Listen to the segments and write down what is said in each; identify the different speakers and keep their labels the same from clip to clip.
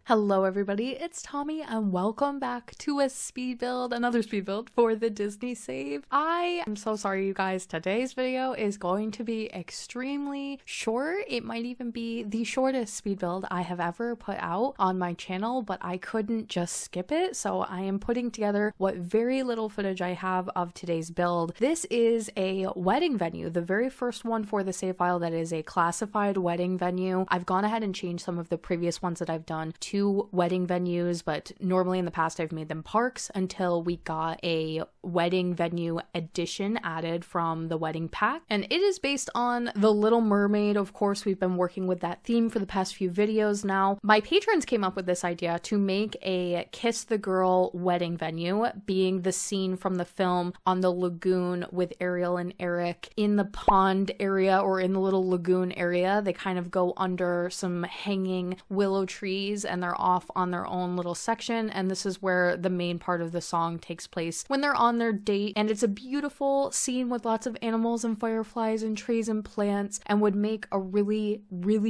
Speaker 1: Hello everybody, it's Tommy and welcome back to another speed build for the Disney save. I am so sorry you guys, today's video is going to be extremely short. It might even be the shortest speed build I have ever put out on my channel, but I couldn't just skip it, so I am putting together what very little footage I have of today's build. This is a wedding venue, the very first one for the save file that is a classified wedding venue. I've gone ahead and changed some of the previous ones that I've done to wedding venues, but normally in the past I've made them parks until we got a wedding venue edition added from the wedding pack. And it is based on the Little Mermaid. Of course, we've been working with that theme for the past few videos now. My patrons came up with this idea to make a Kiss the Girl wedding venue, being the scene from the film on the lagoon with Ariel and Eric in the pond area or in the little lagoon area. They kind of go under some hanging willow trees and they're off on their own little section, and this is where the main part of the song takes place when they're on their date. And it's a beautiful scene with lots of animals and fireflies and trees and plants, and would make a really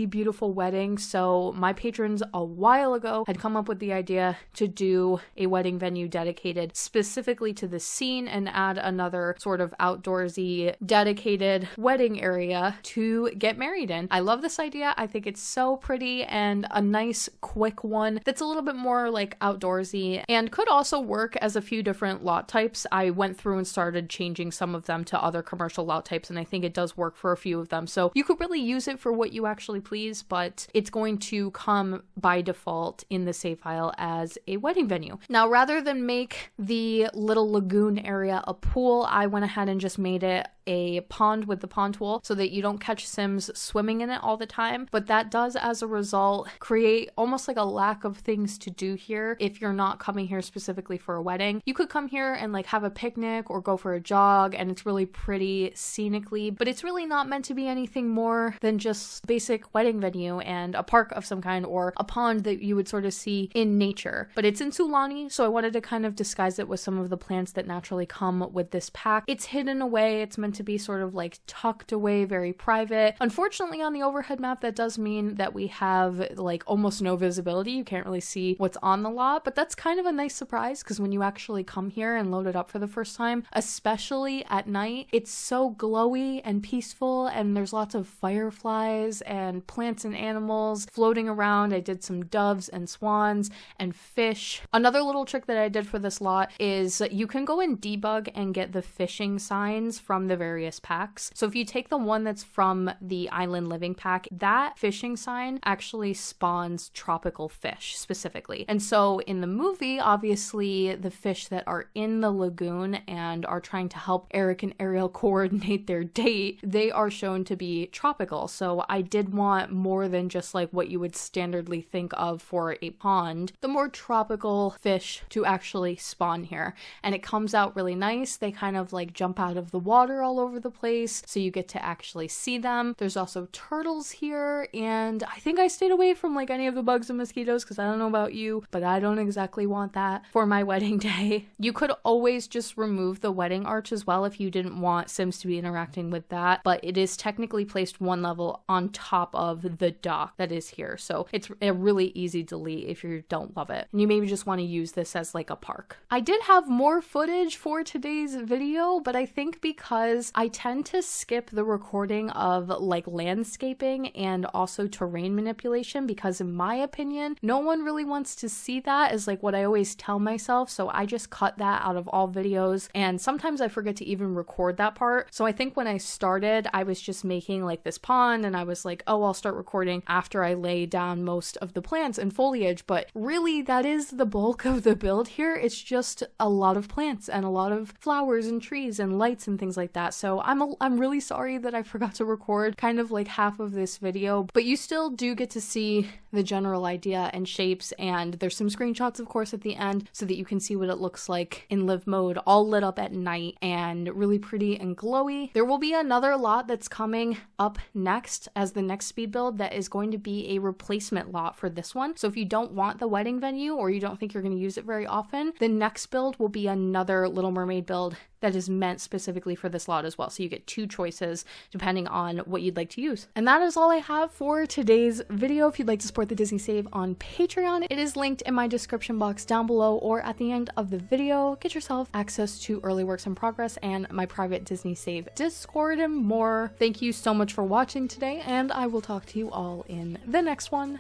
Speaker 1: beautiful wedding. So my patrons a while ago had come up with the idea to do a wedding venue dedicated specifically to the scene and add another sort of outdoorsy dedicated wedding area to get married in. I love this idea. I think it's so pretty and a nice quick one that's a little bit more like outdoorsy and could also work as a few different lot types. I went through and started changing some of them to other commercial lot types, and I think it does work for a few of them. So you could really use it for what you actually please, but it's going to come by default in the save file as a wedding venue. Now, rather than make the little lagoon area a pool, I went ahead and just made it a pond with the pond tool so that you don't catch Sims swimming in it all the time. But that does, as a result, create almost like a lack of things to do here if you're not coming here specifically for a wedding. You could come here and like have a picnic or go for a jog, and it's really pretty scenically, but it's really not meant to be anything more than just basic wedding venue and a park of some kind or a pond that you would sort of see in nature. But it's in Sulani, so I wanted to kind of disguise it with some of the plants that naturally come with this pack. It's hidden away. It's meant to be sort of like tucked away, very private. Unfortunately, on the overhead map, that does mean that we have like almost no visibility. You can't really see what's on the lot, but that's kind of a nice surprise because when you actually come here and load it up for the first time, especially at night, it's so glowy and peaceful, and there's lots of fireflies and plants and animals floating around. I did some doves and swans and fish. Another little trick that I did for this lot is you can go and debug and get the fishing signs from the various packs. So if you take the one that's from the Island Living pack, that fishing sign actually spawns tropical fish specifically. And so in the movie, obviously the fish that are in the lagoon and are trying to help Eric and Ariel coordinate their date, they are shown to be tropical. So I did want more than just like what you would standardly think of for a pond, the more tropical fish to actually spawn here. And it comes out really nice. They kind of like jump out of the water all over the place, so you get to actually see them. There's also turtles here, and I think I stayed away from like any of the bugs and mosquitoes because I don't know about you, but I don't exactly want that for my wedding day. You could always just remove the wedding arch as well if you didn't want Sims to be interacting with that, but it is technically placed one level on top of the dock that is here, so it's a really easy delete if you don't love it and you maybe just want to use this as like a park. I did have more footage for today's video, but I think because I tend to skip the recording of like landscaping and also terrain manipulation, because in my opinion, no one really wants to see that, is like what I always tell myself. So I just cut that out of all videos, and sometimes I forget to even record that part. So I think when I started, I was just making like this pond and I was like, oh, I'll start recording after I lay down most of the plants and foliage. But really, that is the bulk of the build here. It's just a lot of plants and a lot of flowers and trees and lights and things like that. So I'm really sorry that I forgot to record kind of like half of this video, but you still do get to see the general idea and shapes, and there's some screenshots of course at the end so that you can see what it looks like in live mode, all lit up at night and really pretty and glowy. There will be another lot that's coming up next as the next speed build that is going to be a replacement lot for this one. So if you don't want the wedding venue or you don't think you're going to use it very often, the next build will be another Little Mermaid build that is meant specifically for this lot as well. So you get 2 choices depending on what you'd like to use. And that is all I have for today's video. If you'd like to support the Disney Save on Patreon, it is linked in my description box down below or at the end of the video. Get yourself access to early works in progress and my private Disney Save Discord and more. Thank you so much for watching today, and I will talk to you all in the next one.